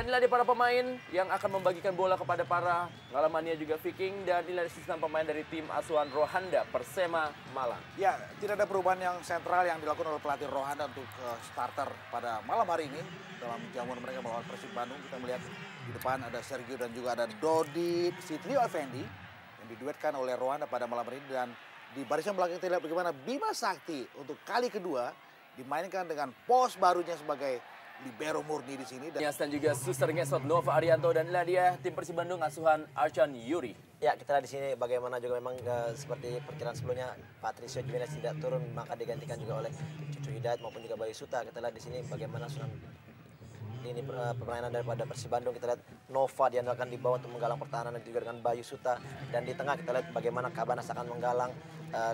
Dan inilah dia para pemain yang akan membagikan bola kepada para Ngalamania juga Viking. Dan inilah sistem pemain dari tim asuhan Rohanda Persema Malang. Ya, tidak ada perubahan yang sentral yang dilakukan oleh pelatih Rohanda untuk starter pada malam hari ini. Dalam jamuan mereka melawan Persib Bandung, kita melihat di depan ada Sergio dan juga ada Dodi Sitrio Effendi yang diduetkan oleh Rohanda pada malam hari ini. Dan di barisan belakang kita lihat bagaimana Bima Sakti untuk kali kedua dimainkan dengan pos barunya sebagai libero murni di sini. Dan juga Suster Ngesot Nova Arianto dan inilah dia tim Persib Bandung asuhan Archan Yuri. Ya, kita lihat di sini bagaimana juga memang seperti perkiraan sebelumnya Patricio Jimenez tidak turun, maka digantikan juga oleh Cucu Hidayat maupun juga Bayu Suta. Kita lihat di sini bagaimana susunan ini permainan daripada Persib Bandung. Kita lihat Nova diandalkan di bawah untuk menggalang pertahanan dan juga dengan Bayu Suta. Dan di tengah kita lihat bagaimana Kabanas akan menggalang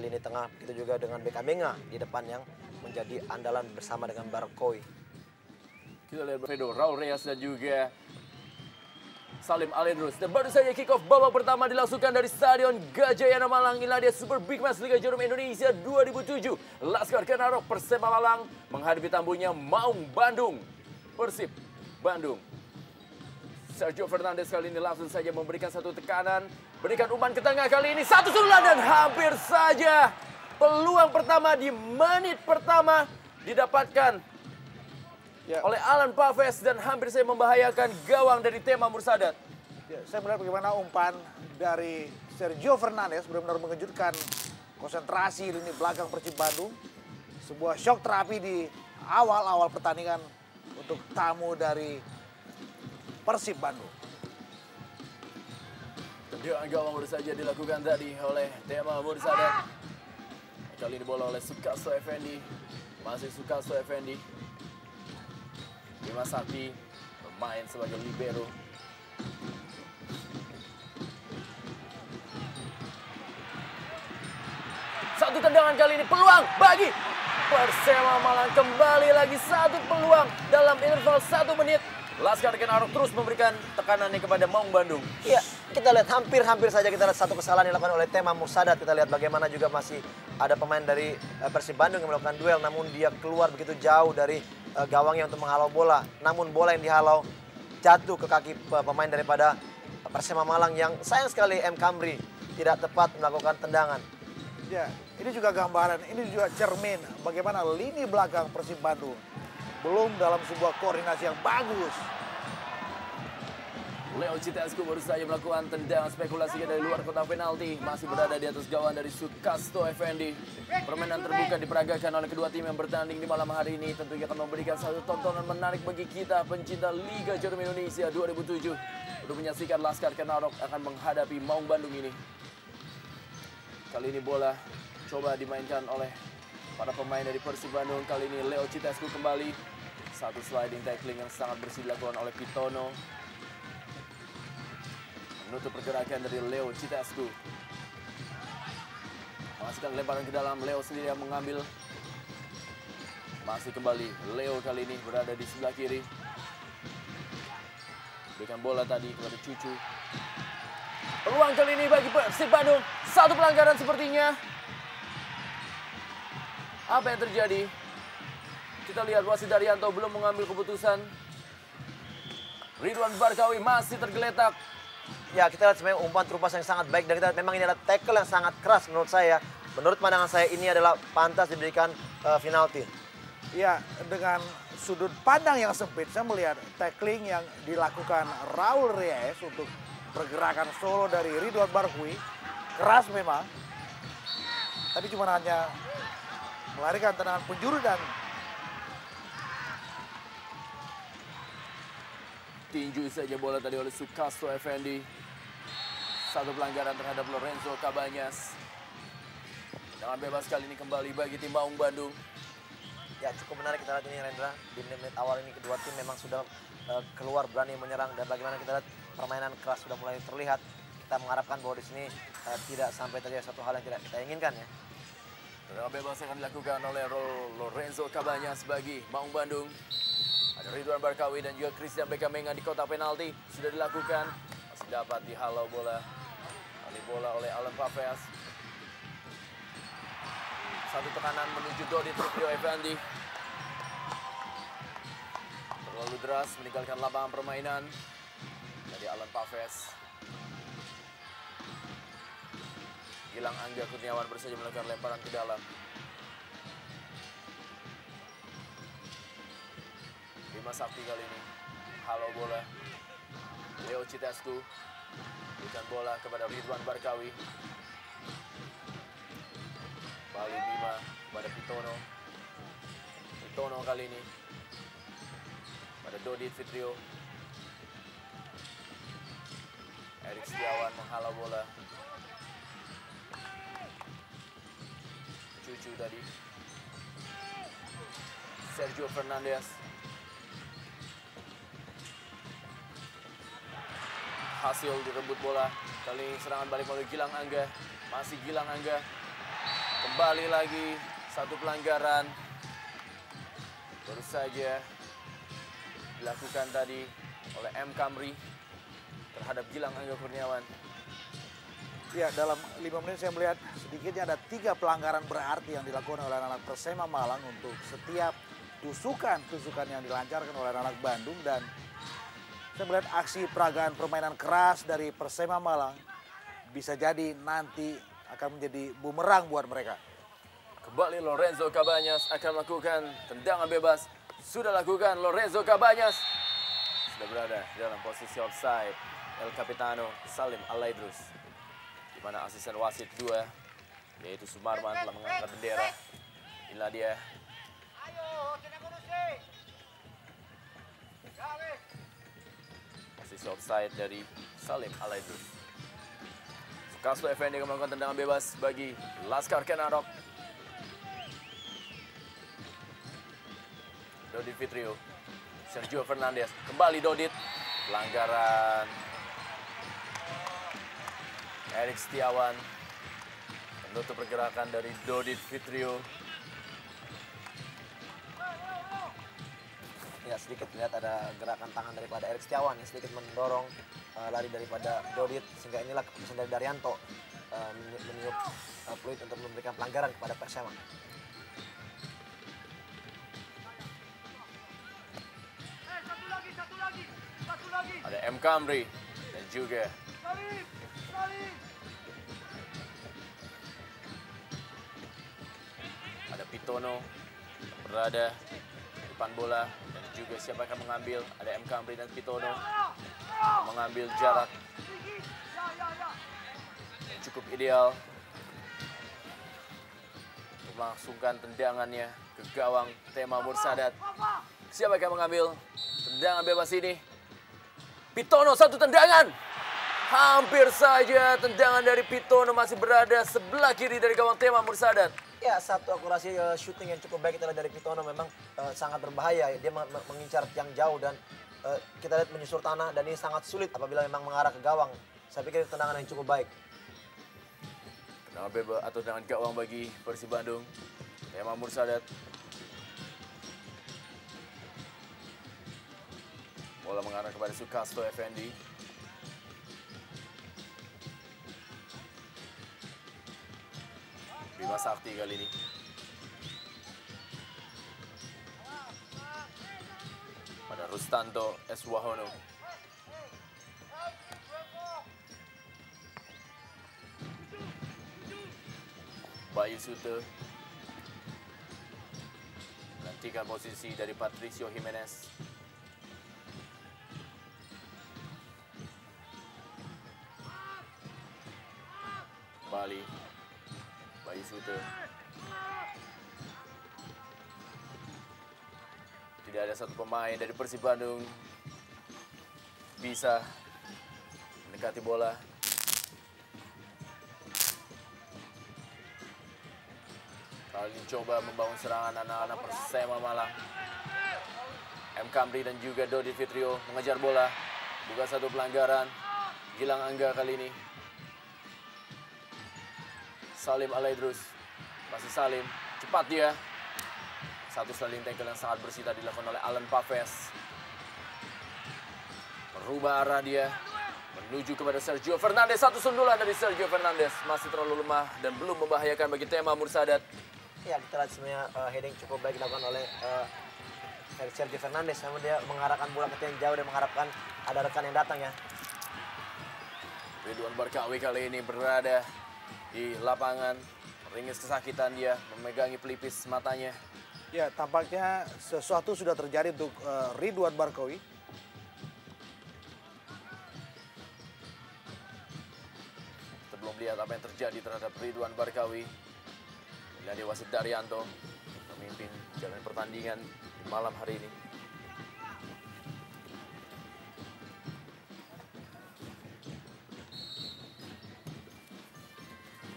lini tengah. Itu juga dengan Bekamenga di depan yang menjadi andalan bersama dengan Barkoi. Kita lihat Fredo, Raul Reyes dan juga Salim Alendrus. Dan baru saja kick off babak pertama dilangsungkan dari Stadion Gajayana Malang. Inilah dia Super Big Match Liga Jarum Indonesia 2007. Laskar Kenarok Persema Malang menghadapi tamunya Maung Bandung. Persib Bandung. Sergio Fernandes kali ini langsung saja memberikan satu tekanan. Berikan umpan ke tengah kali ini. Satu sundulan dan hampir saja peluang pertama di menit pertama didapatkan oleh Alan Paves dan hampir saya membahayakan gawang dari Tema Mursadat. Ya, saya melihat bagaimana umpan dari Sergio Fernandes benar-benar mengejutkan konsentrasi lini belakang Persib Bandung. Sebuah shock terapi di awal-awal pertandingan untuk tamu dari Persib Bandung. Tendangan gawang baru saja dilakukan tadi oleh Tema Mursadat. Kali ini bola oleh Sukaso Effendi. Masih Sukaso Effendi. Bima Sakti bermain sebagai libero. Satu tendangan kali ini peluang bagi Persema Malang. Kembali lagi satu peluang dalam interval 1 menit. Laskar Kenarok terus memberikan tekanannya kepada Maung Bandung. Iya, kita lihat hampir saja kita lihat satu kesalahan yang dilakukan oleh Tema Mursadat. Kita lihat bagaimana juga masih ada pemain dari Persib Bandung yang melakukan duel, namun dia keluar begitu jauh dari gawangnya untuk menghalau bola. Namun bola yang dihalau jatuh ke kaki pemain daripada Persema Malang yang sayang sekali M. Kamri tidak tepat melakukan tendangan. Ya, ini juga gambaran, ini juga cermin bagaimana lini belakang Persib Bandung belum dalam sebuah koordinasi yang bagus. Leo Citescu baru saja melakukan tendangan spekulasinya dari luar kotak penalti. Masih berada di atas gawang dari Sukasto Effendi. Permainan terbuka diperagakan oleh kedua tim yang bertanding di malam hari ini. Tentunya akan memberikan satu tontonan menarik bagi kita pencinta Liga Jarum Indonesia 2007. Untuk menyaksikan Laskar Kenarok akan menghadapi Maung Bandung ini. Kali ini bola coba dimainkan oleh para pemain dari Persib Bandung. Kali ini Leo Citescu kembali. Satu sliding tackling yang sangat bersih dilakukan oleh Pitono. Menutup pergerakan dari Leo Citescu. Masukkan lemparan ke dalam. Leo sendiri yang mengambil. Masih kembali. Leo kali ini berada di sebelah kiri. Berikan bola tadi kepada Cucu. Peluang kali ini bagi Persib Bandung. Satu pelanggaran sepertinya. Apa yang terjadi? Kita lihat wasit Daryanto belum mengambil keputusan. Ridwan Barkawi masih tergeletak. Ya, kita lihat sebenarnya umpan terupas yang sangat baik dan kita lihat memang ini adalah tackle yang sangat keras menurut saya. Menurut pandangan saya ini adalah pantas diberikan penalti. Ya, dengan sudut pandang yang sempit saya melihat tackling yang dilakukan Raul Reyes untuk pergerakan solo dari Ridwan Barkawi keras memang. Tapi cuma hanya melarikan tendangan penjuru dan tinju saja bola tadi oleh Sukasto Effendi. Satu pelanggaran terhadap Lorenzo Cabanyas. Tendangan bebas kali ini kembali bagi tim Maung Bandung. Ya, cukup menarik kita lihat ini Rendra. Di menit awal ini kedua tim memang sudah keluar berani menyerang dan bagaimana kita lihat permainan keras sudah mulai terlihat. Kita mengharapkan bahwa di sini tidak sampai terjadi satu hal yang tidak kita inginkan ya. Tendangan bebas akan dilakukan oleh Lorenzo Cabanyas bagi Maung Bandung. Ada Ridwan Barkawi dan juga Christian Bekamenga di kotak penalti. Sudah dilakukan. Masih dapat dihalau bola. Kali bola oleh Alan Paves. Satu tekanan menuju Dodi Tripio Effendi. Terlalu begitu deras meninggalkan lapangan permainan dari Alan Paves. Gilang Angga Kurniawan baru saja melakukan lemparan ke dalam. Bima Sakti kali ini. Halo bola. Leo Citescu. Berikan bola kepada Ridwan Barkawi. Bali Bima kepada Pitono. Pitono kali ini. Pada Dodit Fitrio. Erik Setiawan menghalau bola. Cucu tadi. Sergio Fernandez. Hasil direbut bola. Kali ini serangan balik melalui Gilang Angga. Masih Gilang Angga. Kembali lagi satu pelanggaran. Baru saja dilakukan tadi oleh M. Kamri terhadap Gilang Angga Kurniawan. Ya, dalam 5 menit saya melihat sedikitnya ada 3 pelanggaran berarti yang dilakukan oleh anak-anak Persema Malang untuk setiap tusukan yang dilancarkan oleh anak-anak Bandung. Dan saya melihat aksi peragaan permainan keras dari Persema Malang bisa jadi nanti akan menjadi bumerang buat mereka. Kembali Lorenzo Cabañas akan melakukan tendangan bebas. Sudah lakukan Lorenzo Cabañas. Sudah berada di dalam posisi offside. El Capitano Salim Alaidrus. Di mana asisten wasit 2 yaitu Sumarman telah mengangkat bendera. Inilah dia. Posisi offside dari Salim Alaidrus. Sukasto Effendi akan melakukan tendangan bebas bagi Laskar Kenarok. Dodit Fitrio. Sergio Fernandez. Kembali Dodit. Pelanggaran. Erik Setiawan menutup pergerakan dari Dodit Fitrio. Ya, sedikit lihat ada gerakan tangan daripada Erik Setiawan yang sedikit mendorong lari daripada Dodit, sehingga inilah keputusan dari Daryanto meniup peluit untuk memberikan pelanggaran kepada Persema. Ada M. Kamri dan juga ada Pitono berada di depan bola dan juga siapa yang akan mengambil. Ada M. Kamri dan Pitono mengambil jarak yang cukup ideal untuk melangsungkan tendangannya ke gawang Tema Mursadat. Siapa yang akan mengambil tendangan bebas ini? Pitono, satu tendangan. Hampir saja tendangan dari Pitono masih berada sebelah kiri dari gawang Tema Mursadat. Ya, satu akurasi shooting yang cukup baik itulah dari Pitono, memang sangat berbahaya. Dia mengincar yang jauh dan kita lihat menyusur tanah dan ini sangat sulit apabila memang mengarah ke gawang. Saya pikir tendangan yang cukup baik. Tendangan bebas atau tendangan gawang bagi Persib Bandung. Tema Mursadat. Bola mengarah kepada Sukasto Effendi. Bima Sakti kali ini. Pada Rustanto Eswahono. Bayu Sute. Gantikan posisi dari Patricio Jimenez. Bali. Bayu Sute. Tidak ada satu pemain dari Persib Bandung bisa mendekati bola. Kali ini coba membangun serangan anak-anak Persema Malang. M. Kamri dan juga Dodit Fitrio mengejar bola. Bukan satu pelanggaran. Gilang Angga kali ini. Salim Alaidrus. Masih Salim. Cepat dia. Satu sliding tackle yang sangat bersih tadi dilakukan oleh Alan Paves. Merubah arah dia. Menuju kepada Sergio Fernandez. Satu sundulan dari Sergio Fernandez. Masih terlalu lemah dan belum membahayakan bagi Tema Mursadat. Ya, kita lihat sebenarnya heading cukup baik dilakukan oleh Sergio Fernandes, namun dia mengarahkan bola ke tiang jauh dan mengharapkan ada rekan yang datang ya. Ridwan Barkawi kali ini berada di lapangan. Ringis kesakitan dia, memegangi pelipis matanya. Ya, tampaknya sesuatu sudah terjadi untuk Ridwan Barkawi. Kita belum lihat apa yang terjadi terhadap Ridwan Barkawi. Ini Wasit Daryanto memimpin jalan pertandingan di malam hari ini.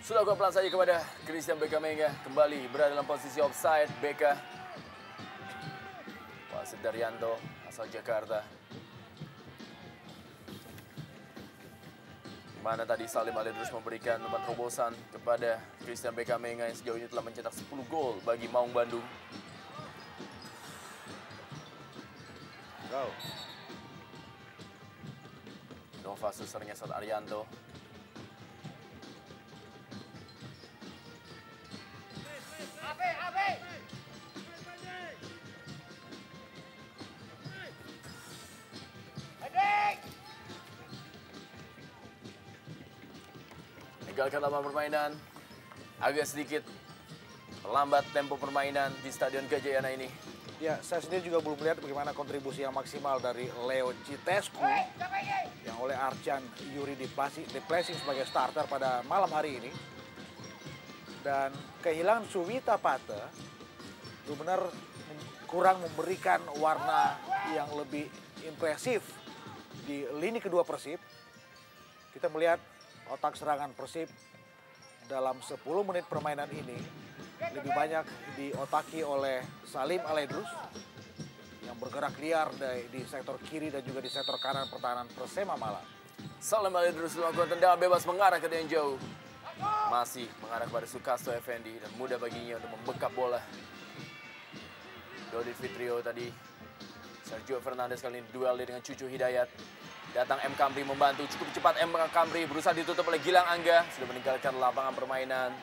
Sudah pelan saja kepada Christian Bekamenga, kembali berada dalam posisi offside. Beka, wasit Daryanto asal Jakarta. Di mana tadi Salim Aledrus memberikan umpan terobosan kepada Christian Bekamenga yang sejauh ini telah mencetak 10 gol bagi Maung Bandung. Go. Nova susernya saat Arianto. Meninggalkan lapangan permainan, agak sedikit melambat tempo permainan di Stadion Gajayana ini. Ya, saya sendiri juga belum melihat bagaimana kontribusi yang maksimal dari Leo Citescu yang oleh Arcan Yuri diplacing sebagai starter pada malam hari ini. Dan kehilangan Suwita Pate benar-benar kurang memberikan warna yang lebih impresif di lini kedua Persib. Kita melihat otak serangan Persib dalam 10 menit permainan ini lebih banyak diotaki oleh Salim Aledrus yang bergerak liar di sektor kiri dan juga di sektor kanan pertahanan Persema Malang. Salim Aledrus melakukan tendangan bebas mengarah ke tiang jauh. Masih mengarah kepada Sukasto Effendi dan mudah baginya untuk membekap bola. Dodi Fitrio tadi. Sergio Fernandes kali ini duel dengan Cucu Hidayat. Datang M. Kamri membantu, cukup cepat M. Kamri berusaha ditutup oleh Gilang Angga. Sudah meninggalkan lapangan permainan.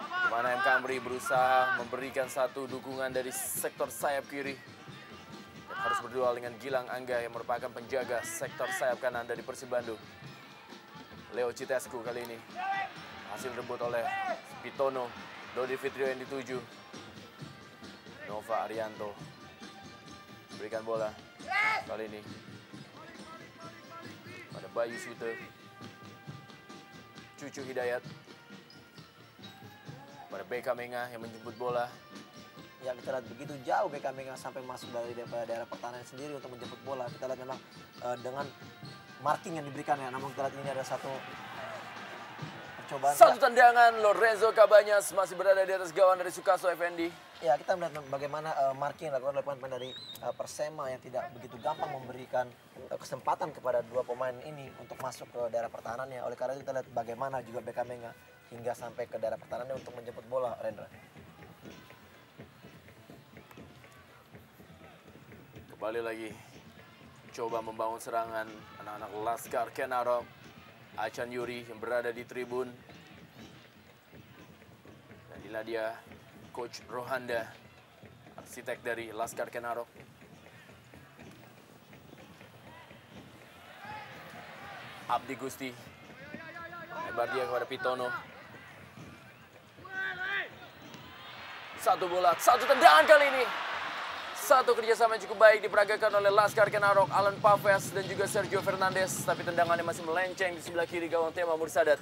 Di mana M. Kamri berusaha memberikan satu dukungan dari sektor sayap kiri. Dan harus berduel dengan Gilang Angga yang merupakan penjaga sektor sayap kanan dari Persib Bandung. Leo Citescu kali ini. Hasil rebut oleh Pitono. Dodi Fitrio yang dituju. Nova Arianto. Berikan bola. Kali ini pada Bayu Sute, Cucu Hidayat, pada Bekamenga yang menjemput bola. Ya, kita lihat begitu jauh Bekamenga sampai masuk dari daerah pertahanan sendiri untuk menjemput bola. Kita lihat memang dengan marking yang diberikan ya, namun kita lihat ini ada satu percobaan. Satu tendangan, Lorenzo Cabanyas masih berada di atas gawang dari Sukasto Effendi. Ya, kita melihat bagaimana marking yang dilakukan oleh pemain dari Persema yang tidak begitu gampang memberikan kesempatan kepada dua pemain ini untuk masuk ke daerah pertahanannya. Oleh karena itu kita lihat bagaimana juga Bekamenga hingga sampai ke daerah pertahanannya untuk menjemput bola, Rendra. Kembali lagi coba membangun serangan anak-anak Laskar Kenarok. Achan Yuri yang berada di tribun. Dan inilah dia Coach Rohanda, arsitek dari Laskar Kenarok. Abdi Gusti. Lebar dia kepada Pitono. Satu bola, satu tendangan kali ini. Satu kerjasama yang cukup baik diperagakan oleh Laskar Kenarok, Alan Paves dan juga Sergio Fernandes. Tapi tendangannya masih melenceng di sebelah kiri gawang Tema Mursadat.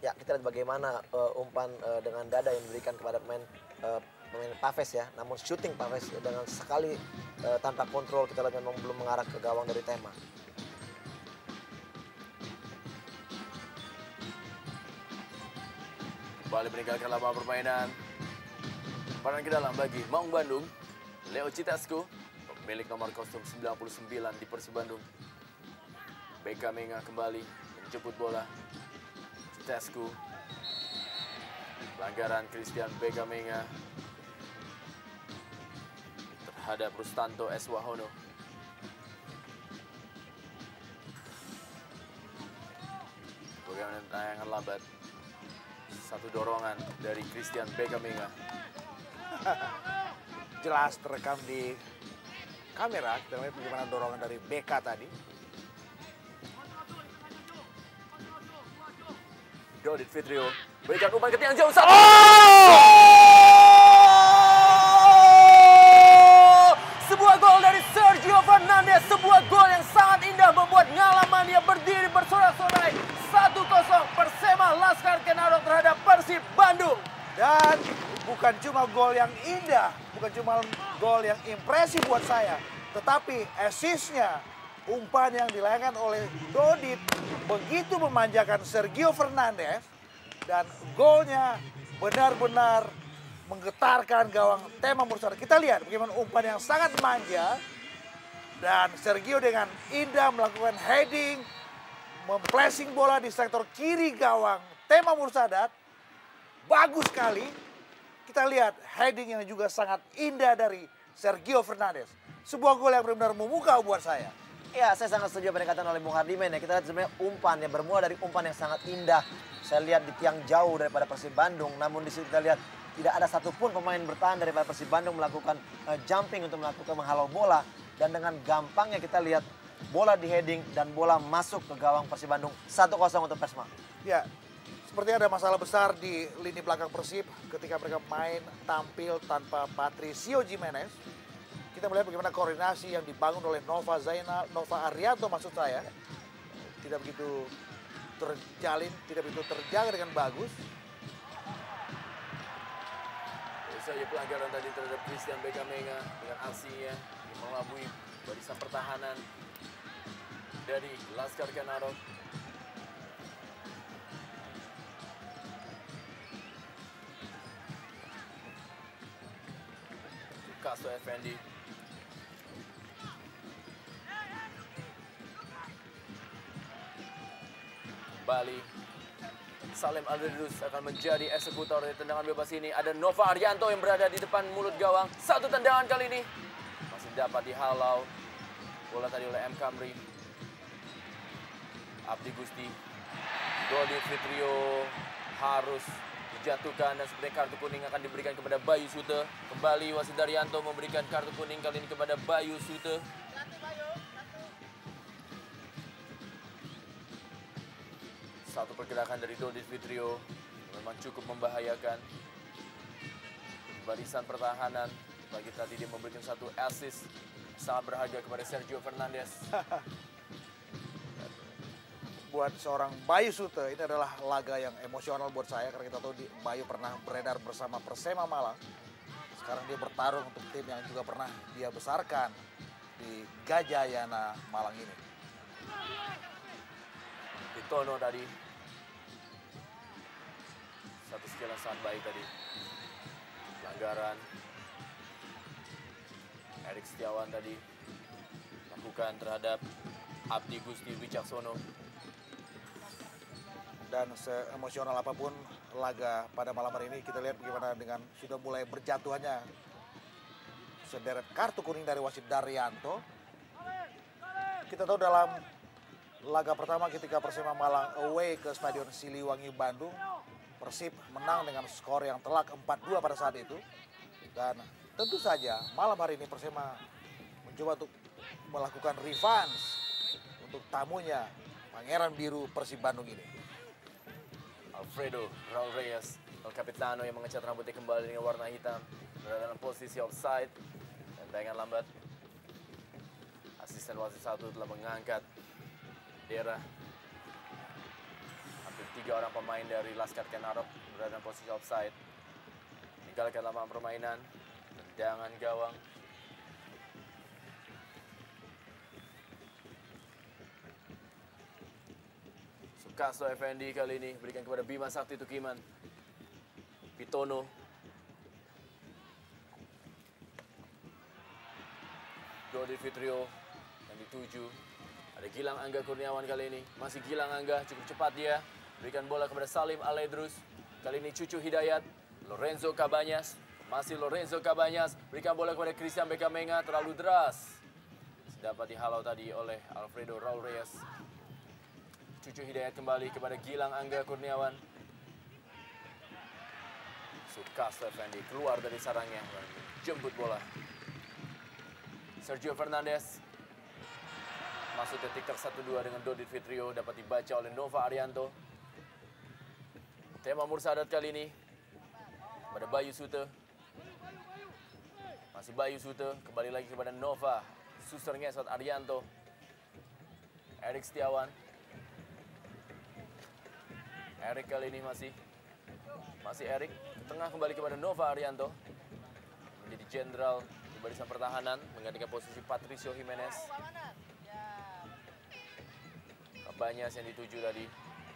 Ya, kita lihat bagaimana umpan dengan dada yang diberikan kepada pemain Paves ya. Namun shooting Paves dengan sekali tanpa kontrol, kita lihat memang belum mengarah ke gawang dari Tema. Kembali meninggalkan lapangan permainan. Paran ke dalam bagi Maung Bandung. Leo Citescu, pemilik nomor kostum 99 di Persib Bandung. Bekamenga kembali menjemput bola. Citescu. Pelanggaran Christian Bekamenga terhadap Rustanto Eswahono. Bagaimana tayangan lambat. Satu dorongan dari Christian Bekamenga. Jelas terekam di kamera, kita lihat bagaimana dorongan dari BK tadi. Dodit Fitrio berikan umpan ke tiang jauh. Sebuah gol dari Sergio Fernandez. Sebuah gol yang sangat indah membuat Ngalaman dia berdiri bersorak-sorai. 1-0 Persema Laskar Kenaro terhadap Persib Bandung. Dan bukan cuma gol yang indah, bukan cuma gol yang impresif buat saya, tetapi asisnya, umpan yang dilayangkan oleh Dodit begitu memanjakan Sergio Fernandez, dan golnya benar-benar menggetarkan gawang Tema Mursada. Kita lihat bagaimana umpan yang sangat manja, dan Sergio dengan indah melakukan heading, memplacing bola di sektor kiri gawang Tema Mursadat. Bagus sekali. Kita lihat heading yang juga sangat indah dari Sergio Fernandez. Sebuah gol yang benar-benar memukau buat saya. Ya, saya sangat setuju apa yang dikatakan oleh Bung Hardiman ya. Kita lihat sebenarnya umpan yang bermula dari umpan yang sangat indah. Saya lihat di tiang jauh daripada Persib Bandung. Namun di situ kita lihat tidak ada satupun pemain bertahan daripada Persib Bandung melakukan jumping untuk melakukan menghalau bola. Dan dengan gampangnya kita lihat bola di heading dan bola masuk ke gawang Persib Bandung. 1-0 untuk Persma. Ya, seperti ada masalah besar di lini belakang Persib ketika mereka main tampil tanpa Patricio Jimenez. Kita melihat bagaimana koordinasi yang dibangun oleh Nova Arianto maksud saya. Tidak begitu terjalin, tidak begitu terjaga dengan bagus. Saja pelanggaran tadi terhadap Christian Bekamenga dengan aksinya mengelabui barisan pertahanan dari Laskar Kenaro. Kaso Effendi. Kembali Salim Aldridus akan menjadi eksekutor dari tendangan bebas ini. Ada Nova Arianto yang berada di depan mulut gawang. Satu tendangan kali ini masih dapat dihalau bola tadi oleh M. Kamri. Abdi Gusti, Dodi Fitrio harus dijatuhkan dan seperti kartu kuning akan diberikan kepada Bayu Sute. Kembali wasit Daryanto memberikan kartu kuning kali ini kepada Bayu Sute. Satu pergerakan dari Dodi Fitrio memang cukup membahayakan barisan pertahanan. Bagi tadi dia memberikan satu assist sangat berharga kepada Sergio Fernandez. Buat seorang Bayu Sute, ini adalah laga yang emosional buat saya. Karena kita tahu Bayu pernah beredar bersama Persema Malang. Sekarang dia bertarung untuk tim yang juga pernah dia besarkan di Gajayana Malang ini. Bitono tadi. Satu skill yang sangat baik tadi. Pelanggaran. Erik Setiawan tadi lakukan terhadap Abdi Gusti Wicaksono. Dan seemosional apapun laga pada malam hari ini, kita lihat bagaimana dengan sudah mulai berjatuhannya sederet kartu kuning dari wasit Daryanto. Kita tahu dalam laga pertama ketika Persema Malang away ke Stadion Siliwangi Bandung, Persib menang dengan skor yang telak 4-2 pada saat itu. Dan tentu saja malam hari ini Persema mencoba untuk melakukan revenge untuk tamunya Pangeran Biru Persib Bandung ini. Alfredo Raul Reyes, El Capitano yang mengecat rambutnya kembali dengan warna hitam. Berada dalam posisi offside. Dan tayangan lambat. Asisten wasit satu telah mengangkat bendera. Hampir 3 orang pemain dari Laskar Kenaro berada dalam posisi offside. Meninggalkan lapangan permainan. Tendangan gawang. Kaso Effendi kali ini berikan kepada Bima Sakti Tukiman. Bitono. Dodi Fitrio yang dituju. Ada Gilang Angga Kurniawan kali ini. Masih Gilang Angga, cukup cepat dia. Berikan bola kepada Salim Aldridus. Kali ini Cucu Hidayat. Lorenzo Cabanyas. Masih Lorenzo Cabanyas. Berikan bola kepada Christian Bekamenga. Terlalu deras. Dapat dihalau tadi oleh Alfredo Raul Reyes. Cucu Hidayat kembali kepada Gilang Angga Kurniawan. Sukasto Effendi keluar dari sarangnya, jemput bola. Sergio Fernandes. Masuk detik ter 1-2 dengan Dodit Fitrio, dapat dibaca oleh Nova Arianto. Tema Mursadat kali ini pada Bayu Sute. Masih Bayu Sute, kembali lagi kepada Nova. Suster ngesot Arianto. Erik Setiawan. Erik kali ini masih Erik. Ke tengah kembali kepada Nova Arianto. Menjadi jenderal di barisan pertahanan, menggantikan posisi Patricio Jimenez. Kabanyas yang dituju tadi.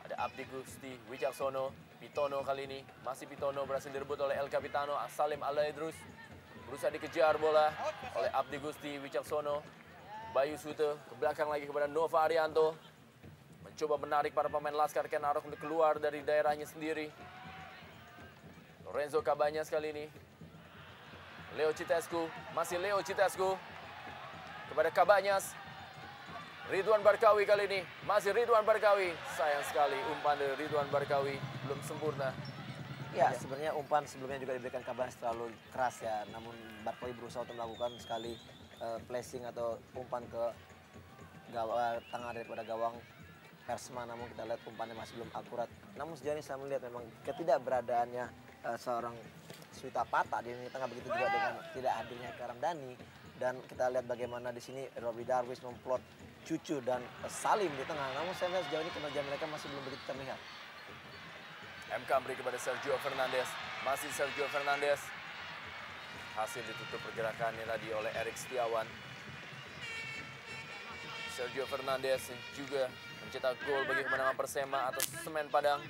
Ada Abdi Gusti Wicaksono. Pitono kali ini. Masih Pitono berhasil direbut oleh El Capitano. Salim Alaidrus. Berusaha dikejar bola oleh Abdi Gusti Wicaksono. Bayu Sute ke belakang lagi kepada Nova Arianto. Mencoba menarik para pemain Laskar Kenarok untuk keluar dari daerahnya sendiri. Lorenzo Cabanyas kali ini. Leo Citescu, masih Leo Citescu. Kepada Cabanyas. Ridwan Barkawi kali ini, masih Ridwan Barkawi. Sayang sekali umpan dari Ridwan Barkawi belum sempurna. Ya, sebenarnya umpan sebelumnya juga diberikan Cabanyas terlalu keras ya. Namun Barkawi berusaha untuk melakukan sekali placing atau umpan ke tengah daripada gawang Persema, namun kita lihat umpannya masih belum akurat. Namun sejauh ini saya melihat memang ketidakberadaannya seorang Suita Pata di lini tengah, begitu juga dengan tidak hadirnya Karamdani. Dan kita lihat bagaimana di sini Robi Darwis memplot Cucu dan Salim di tengah. Namun saya lihat sejauh ini kinerja mereka masih belum begitu terlihat. M. Camri kepada Sergio Fernandes. Masih Sergio Fernandes. Hasil ditutup pergerakannya tadi oleh Erik Setiawan. Sergio Fernandes juga mencetak gol bagi kemenangan Persema atas Semen Padang.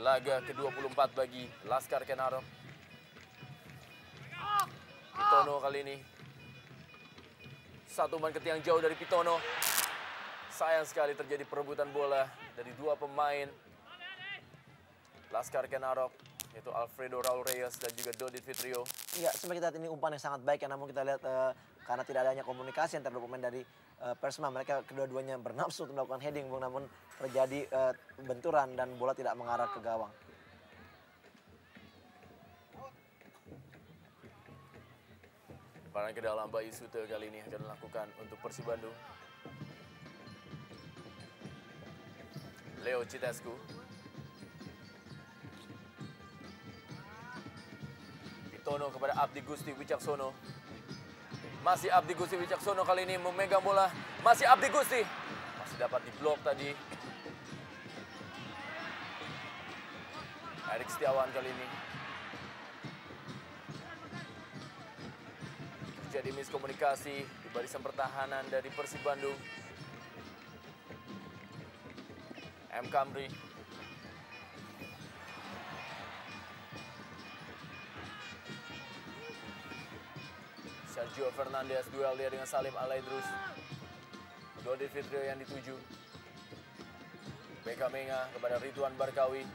Laga ke-24 bagi Laskar Kenarok. Pitono kali ini. Satu umpan ke tiang jauh dari Pitono. Sayang sekali terjadi perebutan bola dari dua pemain Laskar Kenarok, yaitu Alfredo Raul Reyes dan juga Dodit Fitrio. Iya, sebenarnya kita lihat ini umpan yang sangat baik ya, namun kita lihat karena tidak adanya komunikasi antara dua pemain dari Persema, mereka kedua-duanya bernafsu untuk melakukan heading, namun terjadi benturan dan bola tidak mengarah ke gawang. Paran ke dalam Bayu Sute kali ini akan dilakukan untuk Persib Bandung. Leo Citescu. Pitono kepada Abdi Gusti Wicaksono. Masih Abdi Gusti Wicaksono kali ini memegang bola. Masih Abdi Gusti. Masih dapat diblok tadi. Erik Setiawan kali ini. Jadi miskomunikasi di barisan pertahanan dari Persib Bandung. M. Camri. Sergio Fernandes duel dia dengan Salim Alaidrus. Dodit Fitrio yang dituju. Beka Menga kepada Ridwan Barkawi.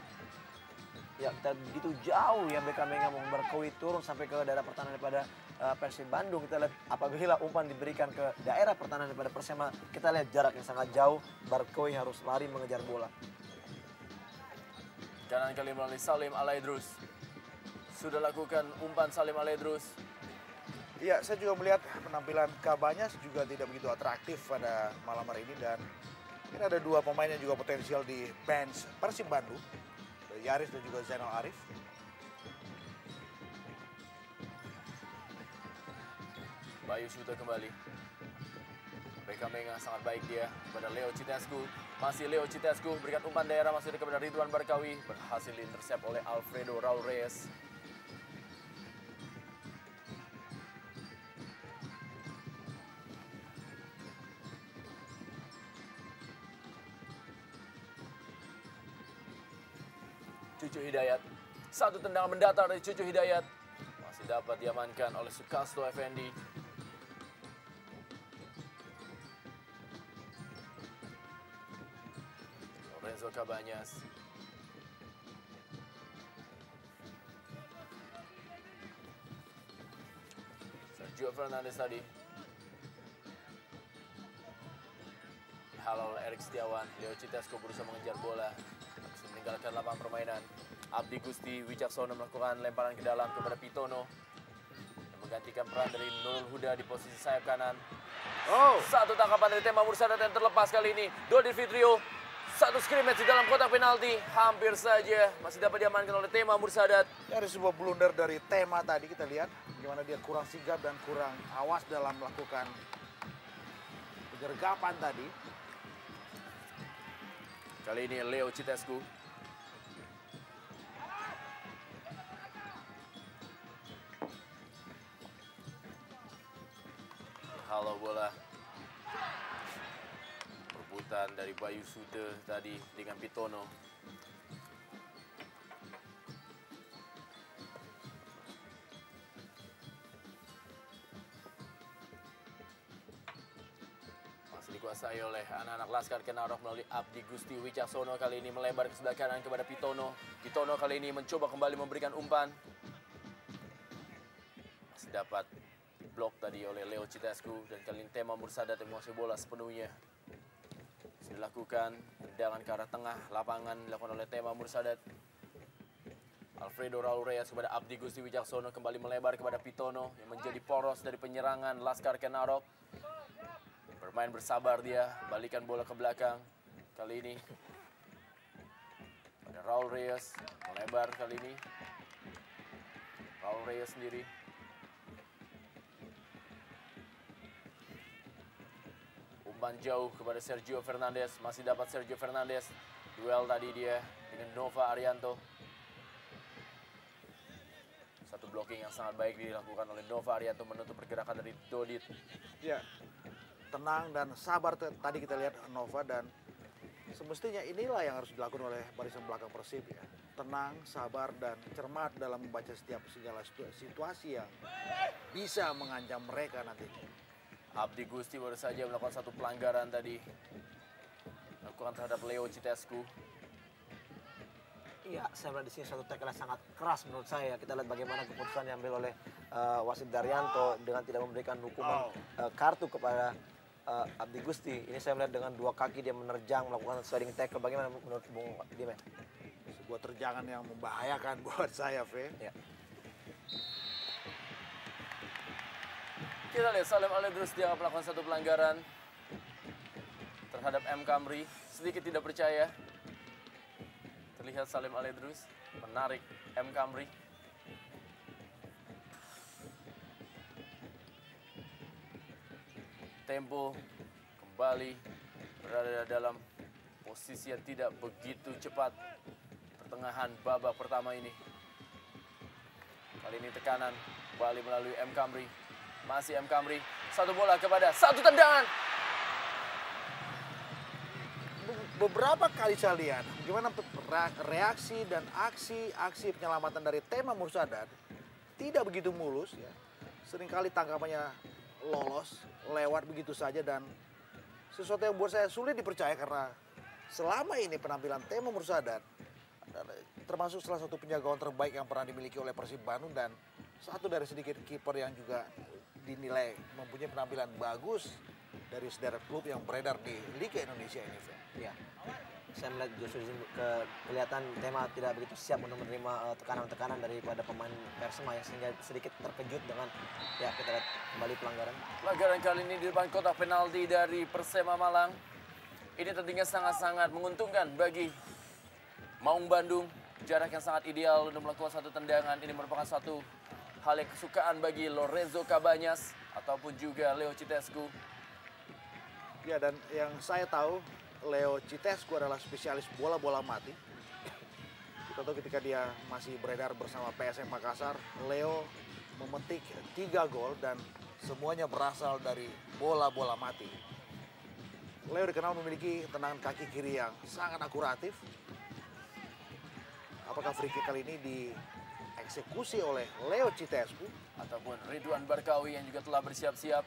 Ya, kita begitu jauh ya Beka Menga mau Barkawi turun sampai ke daerah pertahanan daripada Persib Bandung. Kita lihat apabila umpan diberikan ke daerah pertahanan daripada Persema, kita lihat jarak yang sangat jauh. Barkawi harus lari mengejar bola. Kanan kali melalui Salim Alaidrus. Sudah lakukan umpan Salim Alaidrus. Iya, saya juga melihat penampilan Cabanyas juga tidak begitu atraktif pada malam hari ini. Dan ini ada dua pemain yang juga potensial di bench Persib Bandung. Yaris dan juga Zainal Arif. Bayu Sute kembali. Beka Menga sangat baik dia kepada Leo Citescu. Masih Leo Citescu berikan umpan daerah masih kepada Ridwan Barkawi. Berhasil diintersep oleh Alfredo Raul Reyes. Cucu Hidayat. Satu tendangan mendatar dari Cucu Hidayat. Masih dapat diamankan oleh Sukasto Effendi. Lorenzo Cabanyas. Sergio Fernandes tadi. Dihalau oleh Erik Setiawan. Leo Citescu berusaha mengejar bola. Meninggalkan lapangan permainan. Abdi Gusti Wicaksono melakukan lemparan ke dalam kepada Pitono. Menggantikan peran dari Nurul Huda di posisi sayap kanan. Satu tangkapan dari Tema Mursadat yang terlepas kali ini. Dodi Fitrio. Satu scrimmage di dalam kotak penalti. Hampir saja masih dapat diamankan oleh Tema Mursadat. Dari sebuah blunder dari Tema tadi kita lihat bagaimana dia kurang sigap dan kurang awas dalam melakukan penyergapan tadi. Kali ini Leo Citescu. Halo bola. Perebutan dari Bayu Sute tadi dengan Pitono. Masih dikuasai oleh anak-anak Laskar Kenarok melalui Abdi Gusti Wicaksono. Kali ini melebar ke sebelah kanan kepada Pitono. Pitono kali ini mencoba kembali memberikan umpan. Masih dapat diblok tadi oleh Leo Citescu. Dan kali ini Tema Mursadat yang menguasai bola sepenuhnya. Dilakukan tendangan ke arah tengah lapangan dilakukan oleh Tema Mursadat. Alfredo Raul Reyes kepada Abdi Gusti Wicaksono kembali melebar kepada Pitono yang menjadi poros dari penyerangan Laskar Kenarok. Bermain bersabar dia, balikan bola ke belakang. Kali ini pada Raul Reyes melebar kali ini. Raul Reyes sendiri. Umpan jauh kepada Sergio Fernandez. Masih dapat Sergio Fernandez. Duel tadi dia dengan Nova Arianto. Satu blocking yang sangat baik dilakukan oleh Nova Arianto menutup pergerakan dari Dodit. Ya, tenang dan sabar tadi kita lihat Nova, dan semestinya inilah yang harus dilakukan oleh barisan belakang Persib ya. Tenang, sabar, dan cermat dalam membaca setiap segala situasi yang bisa mengancam mereka nantinya. Abdi Gusti baru saja melakukan satu pelanggaran tadi. Melakukan terhadap Leo Citescu. Iya, saya melihat di sini satu tackle yang sangat keras menurut saya. Kita lihat bagaimana keputusan yang diambil oleh wasit Daryanto dengan tidak memberikan hukuman kartu kepada Abdi Gusti. Ini saya melihat dengan dua kaki dia menerjang melakukan sliding tackle. Bagaimana menurut Bung Dime? Sebuah terjangan yang membahayakan buat saya, Fe. Ya. Kita lihat Salim Aledrus dia melakukan satu pelanggaran terhadap M. Kamri. Sedikit tidak percaya. Terlihat Salim Aledrus menarik M. Kamri. Tempo kembali berada dalam posisi yang tidak begitu cepat. Pertengahan babak pertama ini. Kali ini tekanan kembali melalui M. Kamri. Masih M. Kamri, satu bola kepada satu tendangan. Beberapa kali saya lihat bagaimana reaksi dan aksi penyelamatan dari Tema Mursadat tidak begitu mulus ya. Seringkali tangkapannya lolos, lewat begitu saja, dan sesuatu yang buat saya sulit dipercaya karena selama ini penampilan Tema Mursadat termasuk salah satu penjagaan terbaik yang pernah dimiliki oleh Persib Bandung dan satu dari sedikit kiper yang juga dinilai mempunyai penampilan bagus dari sederet klub yang beredar di Liga Indonesia ini. Ya, saya melihat justru kelihatan Tema tidak begitu siap untuk menerima tekanan-tekanan daripada pemain Persema yang sehingga sedikit terkejut dengan ya kita lihat kembali pelanggaran. Pelanggaran kali ini di depan kotak penalti dari Persema Malang. Ini tentunya sangat-sangat menguntungkan bagi Maung Bandung. Jarak yang sangat ideal untuk melakukan satu tendangan. Ini merupakan satu hal yang kesukaan bagi Lorenzo Cabanyas ataupun juga Leo Citescu. Ya, dan yang saya tahu Leo Citescu adalah spesialis bola-bola mati. Kita tahu ketika dia masih beredar bersama PSM Makassar, Leo memetik 3 gol dan semuanya berasal dari bola-bola mati. Leo dikenal memiliki tendangan kaki kiri yang sangat akuratif. Apakah free kick kali ini dieksekusi oleh Leo Citescu Ataupun Ridwan Barkawi yang juga telah bersiap-siap.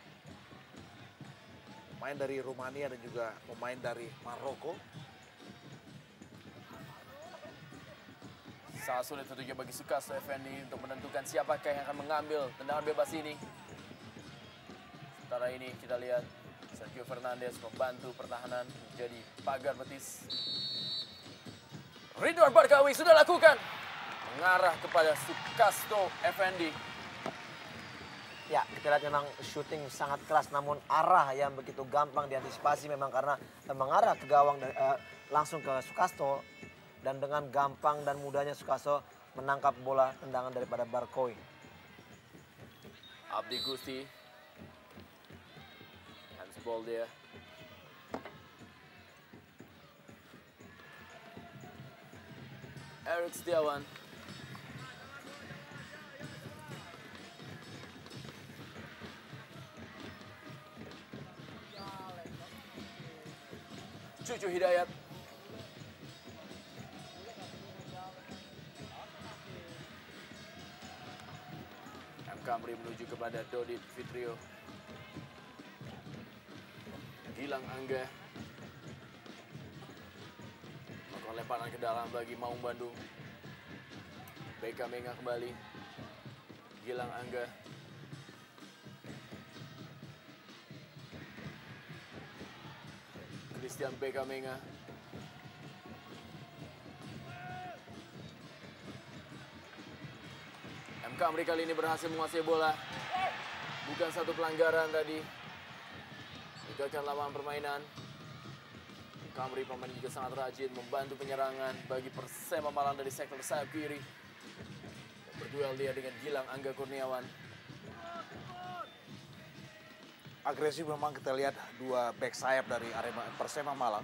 Pemain dari Rumania dan juga pemain dari Maroko. Sangat sulit tentunya bagi Sukaso Effendi untuk menentukan siapakah yang akan mengambil tendangan bebas ini. Sementara ini kita lihat Sergio Fernandez membantu pertahanan menjadi pagar betis. Ridwan Barkawi sudah lakukan. mengarah kepada Sukasto Effendi. Ya, kita lihat memang shooting sangat keras, namun arah yang begitu gampang diantisipasi memang karena mengarah ke gawang langsung ke Sukasto. Dan dengan gampang dan mudahnya Sukasto menangkap bola tendangan daripada Barkoi. Abdi Gusti. Handsball dia. Eric Setiawan. Cucu Hidayat. M. Kamri menuju kepada Dodit Fitrio. Gilang Angga. Melakukan lemparan ke dalam bagi Maung Bandung. Beka Menga kembali. Gilang Angga. Christian Beka Menga. M. Kamri kali ini berhasil menguasai bola. Bukan satu pelanggaran tadi. Meninggalkan lapangan permainan. Kamri pemain juga sangat rajin membantu penyerangan bagi Persema Malang dari sektor sayap kiri. Berduel dia dengan Gilang Angga Kurniawan. Agresif memang kita lihat dua back sayap dari Arema Persema Malang.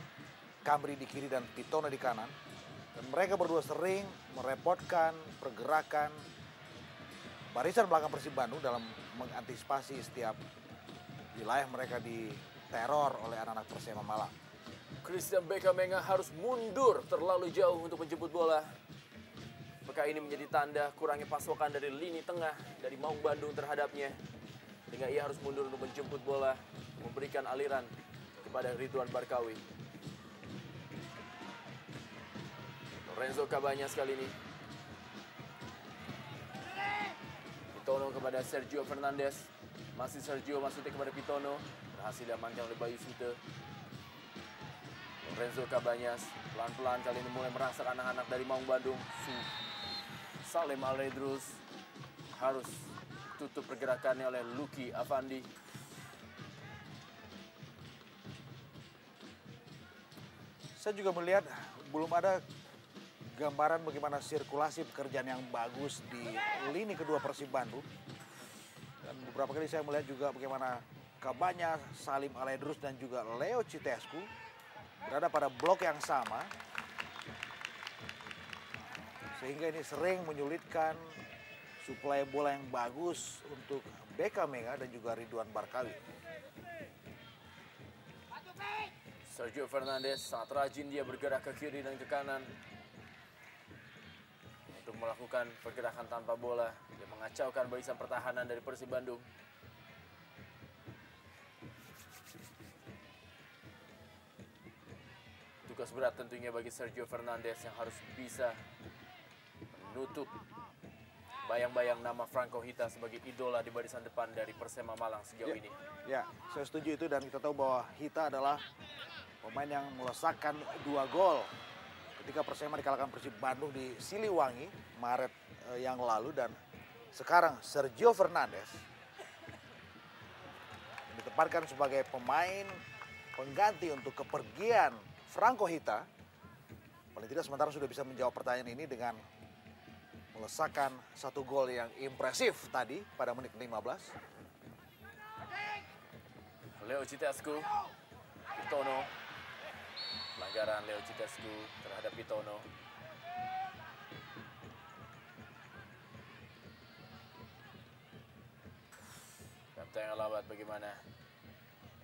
Kamri di kiri dan Pitono di kanan. Dan mereka berdua sering merepotkan pergerakan barisan belakang Persib Bandung dalam mengantisipasi setiap wilayah mereka diteror oleh anak-anak Persema Malang. Christian Beka Menga harus mundur terlalu jauh untuk menjemput bola. Apakah ini menjadi tanda kurangnya pasokan dari lini tengah dari Maung Bandung terhadapnya? Sehingga ia harus mundur untuk menjemput bola, memberikan aliran kepada Ridwan Barkawi. Lorenzo Cabanyas kali ini. Pitono kepada Sergio Fernandes. Masih Sergio masuknya kepada Pitono. Berhasil diamankan oleh Bayu Sute. Lorenzo Cabanyas pelan-pelan kali ini mulai merangsek anak-anak dari Maung Bandung. Salim Al-Redrus harus tutup pergerakannya oleh Luki Avandi. Saya juga melihat belum ada gambaran bagaimana sirkulasi pekerjaan yang bagus di lini kedua Persib Bandung. Dan beberapa kali saya melihat juga bagaimana Cabanyas, Salim Al-Redrus dan juga Leo Citescu berada pada blok yang sama. Sehingga ini sering menyulitkan suplai bola yang bagus untuk Beka Menga dan juga Ridwan Barkawi. Sergio Fernandes sangat rajin dia bergerak ke kiri dan ke kanan untuk melakukan pergerakan tanpa bola. Dia mengacaukan barisan pertahanan dari Persib Bandung. Tugas berat tentunya bagi Sergio Fernandes yang harus bisa menutup bayang-bayang nama Franco Hita sebagai idola di barisan depan dari Persema Malang sejauh ini. Ya, saya setuju itu dan kita tahu bahwa Hita adalah pemain yang melesakkan 2 gol ketika Persema dikalahkan Persib Bandung di Siliwangi Maret yang lalu. Dan sekarang Sergio Fernandes ditempatkan sebagai pemain pengganti untuk kepergian Franco Hita. Paling tidak sementara sudah bisa menjawab pertanyaan ini dengan melesakkan 1 gol yang impresif tadi pada menit 15. Leo Citescu, Pitono. Pelanggaran Leo Citescu terhadap Pitono. Kapten Alabat bagaimana?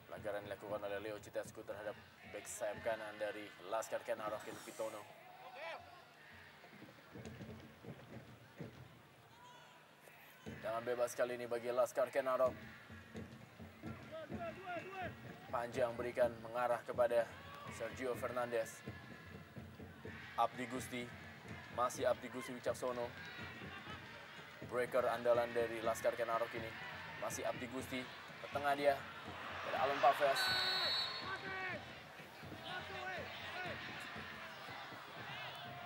Pelanggaran dilakukan oleh Leo Citescu terhadap back sayap kanan dari Laskar Kenarok itu Pitono. Jangan bebas kali ini bagi Laskar Kenarok. Panjang berikan mengarah kepada Sergio Fernandes. Abdi Gusti. Masih Abdi Gusti Wicaksono. Breaker andalan dari Laskar Kenarok ini. Masih Abdi Gusti. Ke tengah dia. Dari Alun Paves.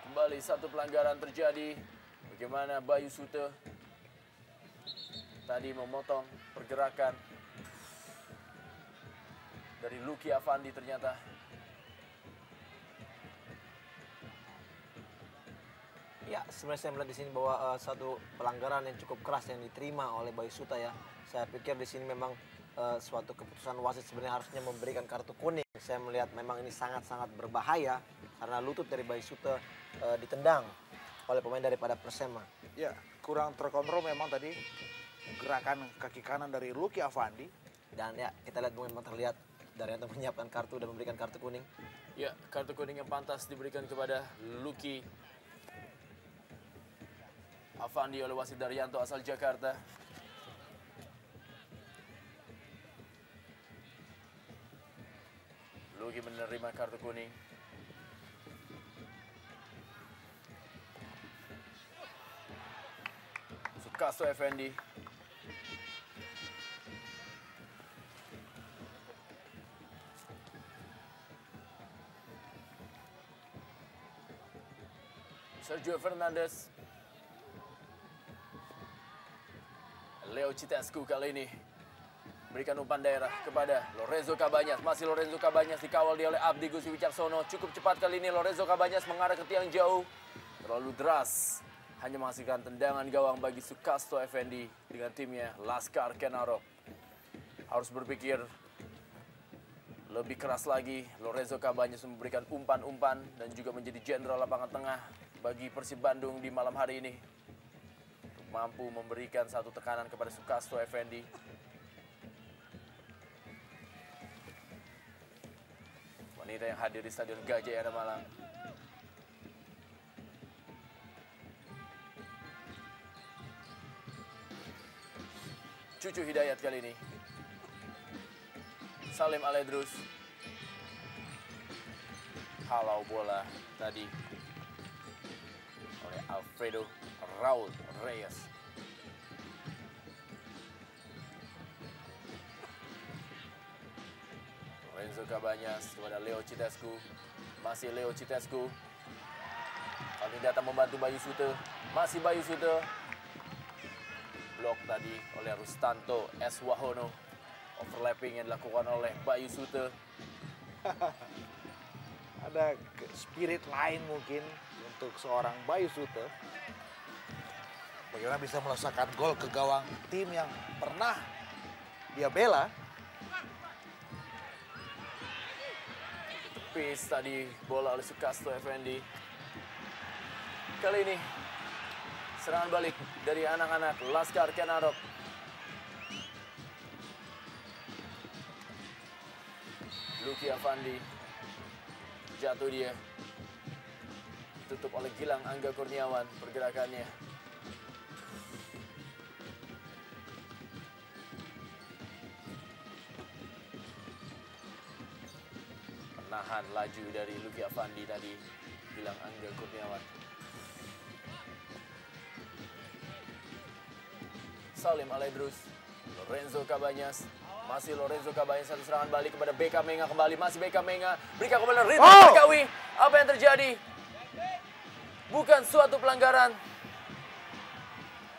Kembali satu pelanggaran terjadi. Bagaimana Bayu Sute tadi memotong pergerakan dari Lucky Avandi ternyata. Ya, sebenarnya saya melihat di sini bahwa satu pelanggaran yang cukup keras yang diterima oleh Bayu Sute ya. Saya pikir di sini memang suatu keputusan wasit sebenarnya harusnya memberikan kartu kuning. Saya melihat memang ini sangat-sangat berbahaya karena lutut dari Bayu Sute ditendang oleh pemain daripada Persema. Ya, kurang terkontrol memang tadi gerakan kaki kanan dari Lucky Avandi. Dan ya, kita lihat memang terlihat Daryanto menyiapkan kartu dan memberikan kartu kuning. Ya, kartu kuning yang pantas diberikan kepada Lucky Avandi oleh wasit Daryanto asal Jakarta. Lucky menerima kartu kuning. Sukasto Effendi. Sergio Fernandes. Leo Citescu kali ini berikan umpan daerah kepada Lorenzo Cabañas. Masih Lorenzo Cabañas dikawal dia oleh Abdi Gusti Wicaksono. Cukup cepat kali ini Lorenzo Cabañas mengarah ke tiang jauh. Terlalu deras. Hanya menghasilkan tendangan gawang bagi Sukasto Effendi dengan timnya Laskar Kenarok. Harus berpikir lebih keras lagi. Lorenzo Cabañas memberikan umpan-umpan dan juga menjadi jenderal lapangan tengah bagi Persib Bandung di malam hari ini. Untuk mampu memberikan satu tekanan kepada Sukasto Effendi. Wanita yang hadir di Stadion Gajayana Malang. Cucu Hidayat kali ini. Salim Aledrus. Halau bola tadi oleh Alfredo Raul Reyes. Lorenzo Cabañas kepada Leo Citescu. Masih Leo Citescu. Kali datang membantu Bayu Sute. Masih Bayu Sute. Blok tadi oleh Rustanto S. Wahono. Overlapping yang dilakukan oleh Bayu Sute. Ada spirit lain mungkin untuk seorang Bayu Sute. Bagaimana bisa melesakan gol ke gawang tim yang pernah dia bela. Tepis tadi bola oleh Sukasto Effendi. Kali ini serangan balik dari anak-anak Laskar Kenarok. Lucky Avandi. Jatuh dia. Tutup oleh Gilang Angga Kurniawan pergerakannya. Menahan laju dari Lucky Avandi tadi. Gilang Angga Kurniawan. Salim Aledrus. Lorenzo Cabañas. Masih Lorenzo Cabañas, satu serangan balik kepada Beka Menga kembali. Masih Beka Menga. Berikan kepada Ridwan Barkawi. Apa yang terjadi? Bukan suatu pelanggaran.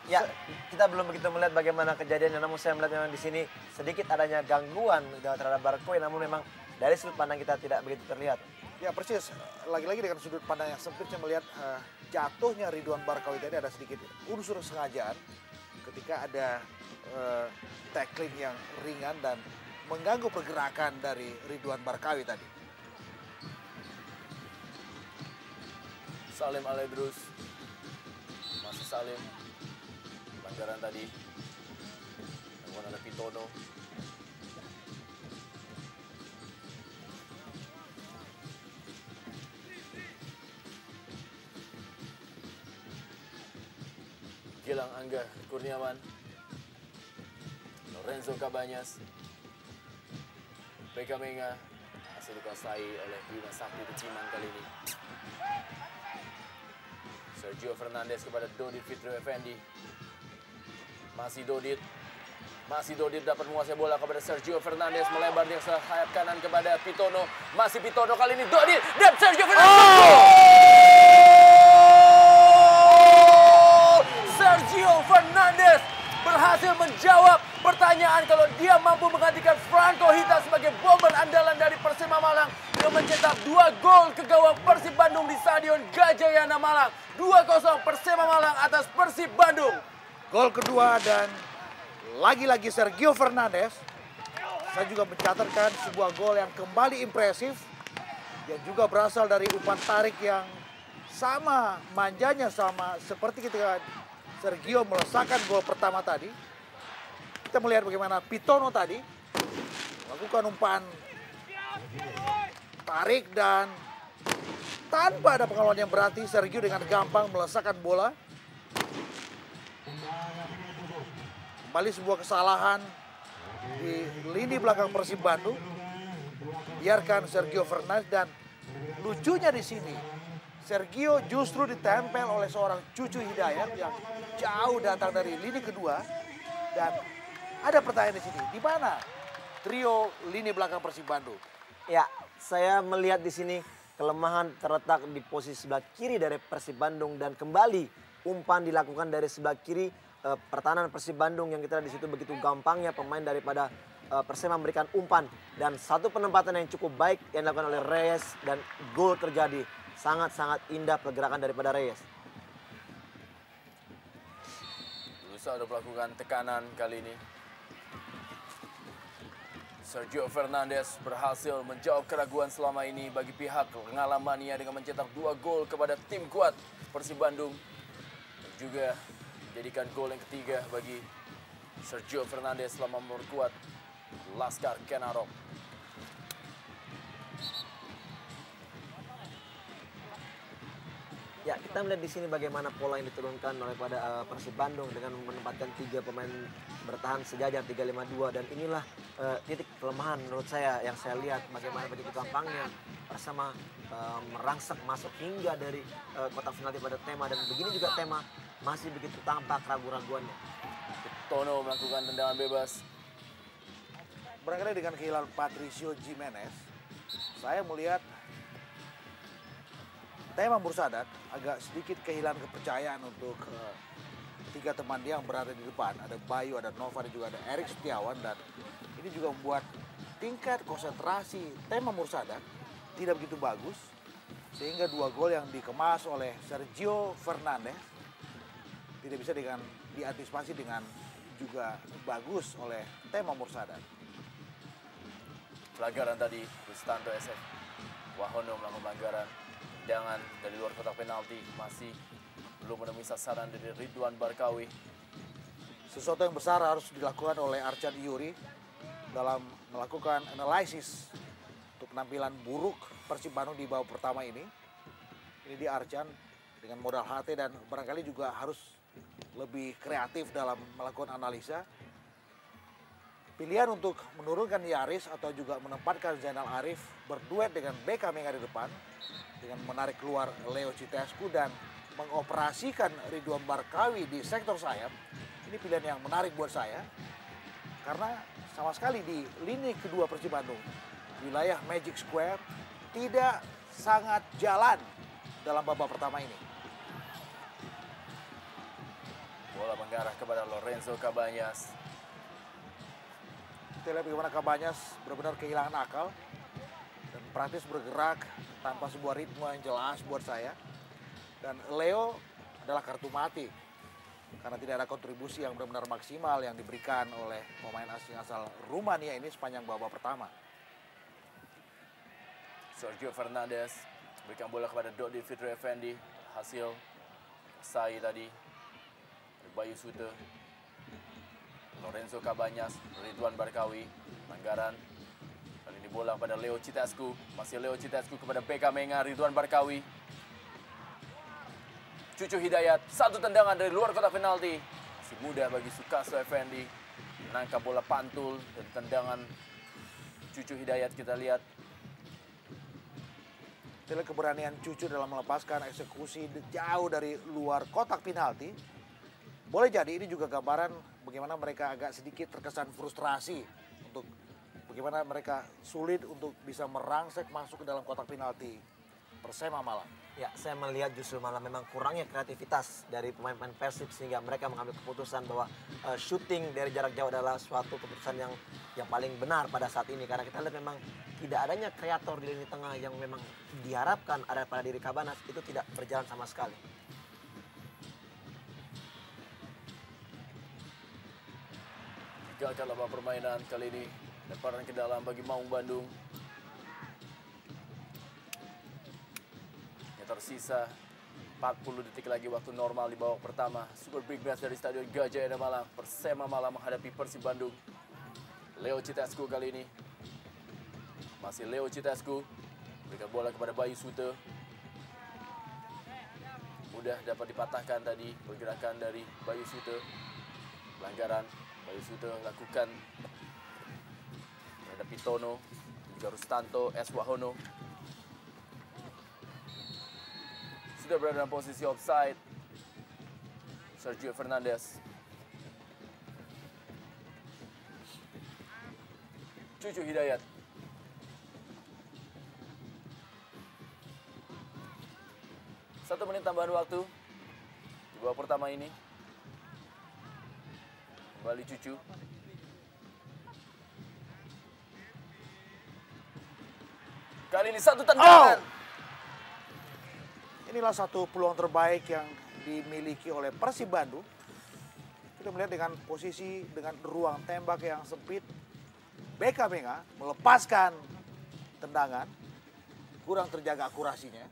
Ya, kita belum begitu melihat bagaimana kejadiannya. Namun saya melihat memang di sini sedikit adanya gangguan terhadap Barkawi. Namun memang dari sudut pandang kita tidak begitu terlihat. Ya persis, lagi-lagi dengan sudut pandang yang sempit saya melihat jatuhnya Ridwan Barkawi tadi ada sedikit unsur kesengajaan. Ketika ada tackling yang ringan dan mengganggu pergerakan dari Ridwan Barkawi tadi. Salim Aledrus. Masih Salim. Pelanggaran tadi. Namun ada Pitono. Gilang Angga Kurniawan. Lorenzo Cabañas. Beka Menga. Masih dikuasai oleh Bima Sakti Peciman kali ini. Sergio Fernandes kepada Dodit Fitri Effendi. Masih Dodit. Masih Dodit dapat menguasai bola kepada Sergio Fernandes. Melebar di sayap kanan kepada Pitono. Masih Pitono kali ini Dodit. Dan Sergio Fernandes. Fernandes berhasil menjawab pertanyaan kalau dia mampu menggantikan Franco Hita sebagai bomber andalan dari Persema Malang dengan mencetak 2 gol ke gawang Persib Bandung di Stadion Gajayana Malang. 2-0 Persema Malang atas Persib Bandung. Gol kedua dan lagi-lagi Sergio Fernandes. Saya juga mencatatkan sebuah gol yang kembali impresif. Yang juga berasal dari umpan tarik yang sama manjanya sama seperti ketika Sergio melesakkan gol pertama tadi. Kita melihat bagaimana Pitono tadi melakukan umpan tarik dan tanpa ada pengalaman yang berarti Sergio dengan gampang melesakkan bola. Kembali sebuah kesalahan di lini belakang Persib Bandung. Biarkan Sergio Fernandes dan lucunya di sini Sergio justru ditempel oleh seorang Cucu Hidayat yang jauh datang dari lini kedua. Dan ada pertanyaan di sini, di mana trio lini belakang Persib Bandung? Ya, saya melihat di sini kelemahan terletak di posisi sebelah kiri dari Persib Bandung dan kembali umpan dilakukan dari sebelah kiri pertahanan Persib Bandung yang kita lihat di situ begitu gampangnya pemain daripada Persema memberikan umpan dan satu penempatan yang cukup baik yang dilakukan oleh Reyes dan gol terjadi. Sangat-sangat indah pergerakan daripada Reyes. Lusa sudah melakukan tekanan kali ini. Sergio Fernandes berhasil menjawab keraguan selama ini bagi pihak pengalamannya dengan mencetak 2 gol kepada tim kuat Persib Bandung. Dan juga menjadikan gol yang ketiga bagi Sergio Fernandes selama memperkuat Laskar Kenarok. Ya, kita melihat di sini bagaimana pola yang diturunkan oleh pada Persib Bandung dengan menempatkan 3 pemain bertahan sejajar 3-5-2 dan inilah titik kelemahan menurut saya yang saya lihat bagaimana begitu gampangnya Persema merangsek masuk hingga dari kotak penalti pada Tema dan begini juga Tema masih begitu tampak ragu-raguannya. Tono melakukan tendangan bebas. Barangkali dengan kehilangan Patricio Jimenez, saya melihat Tema Mursadat agak sedikit kehilangan kepercayaan untuk tiga teman dia yang berada di depan. Ada Bayu, ada Nova, dan juga ada Erik Setiawan. Dan ini juga membuat tingkat konsentrasi Tema Mursadat tidak begitu bagus. Sehingga 2 gol yang dikemas oleh Sergio Fernandes tidak bisa diantisipasi dengan juga bagus oleh Tema Mursadat. Pelanggaran tadi, Rustanto SF. Wahono melakukan pelanggaran. Tendangan dari luar kotak penalti masih belum menemui sasaran dari Ridwan Barkawi. Sesuatu yang besar harus dilakukan oleh Arcan Yuri dalam melakukan analisis untuk penampilan buruk Persib Bandung di babak pertama ini. Ini di Arcan dengan modal HT dan barangkali juga harus lebih kreatif dalam melakukan analisa. Pilihan untuk menurunkan Yaris atau juga menempatkan Zainal Arif berduet dengan Beka Menga di depan dengan menarik keluar Leo Citescu dan mengoperasikan Ridwan Barkawi di sektor sayap. Ini pilihan yang menarik buat saya karena sama sekali di lini kedua Persib Bandung wilayah Magic Square tidak sangat jalan dalam babak pertama ini. Bola mengarah kepada Lorenzo Cabanyas. Kita lihat bagaimana Cabanyas benar-benar kehilangan akal dan praktis bergerak tanpa sebuah ritme yang jelas buat saya. Dan Leo adalah kartu mati karena tidak ada kontribusi yang benar-benar maksimal yang diberikan oleh pemain asing asal Rumania ini sepanjang babak pertama. Sergio Fernandes berikan bola kepada Dodi Fitri Effendi. Hasil Sai tadi. Bayu Sute. Lorenzo Cabanyas, Ridwan Barkawi, pelanggaran. Kali ini bola pada Leo Citescu, masih Leo Citescu kepada Beka Menga, Ridwan Barkawi. Cucu Hidayat, satu tendangan dari luar kotak penalti. Masih mudah bagi Sukaso Effendi. Menangkap bola pantul dan tendangan Cucu Hidayat kita lihat. Kita lihat keberanian Cucu dalam melepaskan eksekusi jauh dari luar kotak penalti. Boleh jadi ini juga gambaran bagaimana mereka agak sedikit terkesan frustrasi untuk bagaimana mereka sulit untuk bisa merangsek masuk ke dalam kotak penalti Persema Malang. Ya, saya melihat justru malah memang kurangnya kreativitas dari pemain-pemain Persib sehingga mereka mengambil keputusan bahwa shooting dari jarak jauh adalah suatu keputusan yang paling benar pada saat ini, karena kita lihat memang tidak adanya kreator di lini tengah yang memang diharapkan ada pada diri Cabanas itu tidak berjalan sama sekali. Gagal lama permainan kali ini. Lemparan ke dalam bagi Maung Bandung. Tersisa 40 detik lagi waktu normal di babak pertama. Super Big Match dari Stadion Gajayana Malang. Persema Malang menghadapi Persib Bandung. Leo Citescu kali ini. Masih Leo Citescu. Berikan bola kepada Bayu Sute. Mudah dapat dipatahkan tadi pergerakan dari Bayu Sute. Pelanggaran Bayu Sute lakukan terhadap Pitono. Juga Rustanto, S. Wahono. Sudah berada dalam posisi offside. Sergio Fernandes. Cucu Hidayat. Satu menit tambahan waktu di babak pertama ini. Kembali Cucu. Kali ini satu tendangan. Inilah satu peluang terbaik yang dimiliki oleh Persib Bandung. Kita melihat dengan posisi, dengan ruang tembak yang sempit. BK Menga melepaskan tendangan. Kurang terjaga akurasinya.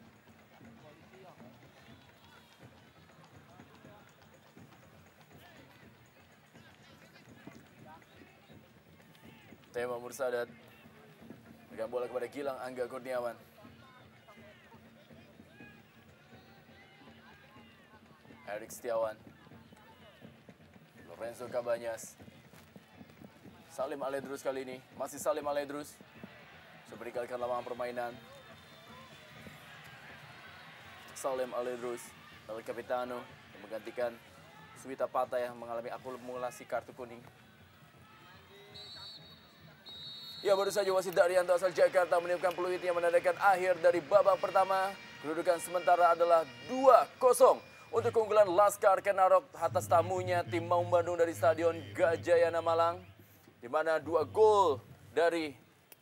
Tema Mursadat. Berikan bola kepada Gilang Angga Kurniawan. Erik Setiawan. Lorenzo Cabanyas. Salim Aledrus kali ini. Masih Salim Aledrus. Berikan lapangan permainan. Salim Aledrus. El Capitano yang menggantikan Suwita Pata yang mengalami akumulasi kartu kuning. Ya, baru saja wasit Daryanto asal Jakarta meniupkan peluit yang menandakan akhir dari babak pertama. Kedudukan sementara adalah 2-0. Untuk keunggulan Laskar Kenarok atas tamunya tim Maung Bandung dari Stadion Gajayana Malang. Di mana 2 gol dari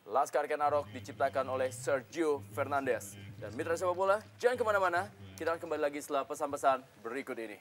Laskar Kenarok diciptakan oleh Sergio Fernandes. Dan mitra sepak bola, jangan kemana-mana. Kita akan kembali lagi setelah pesan-pesan berikut ini.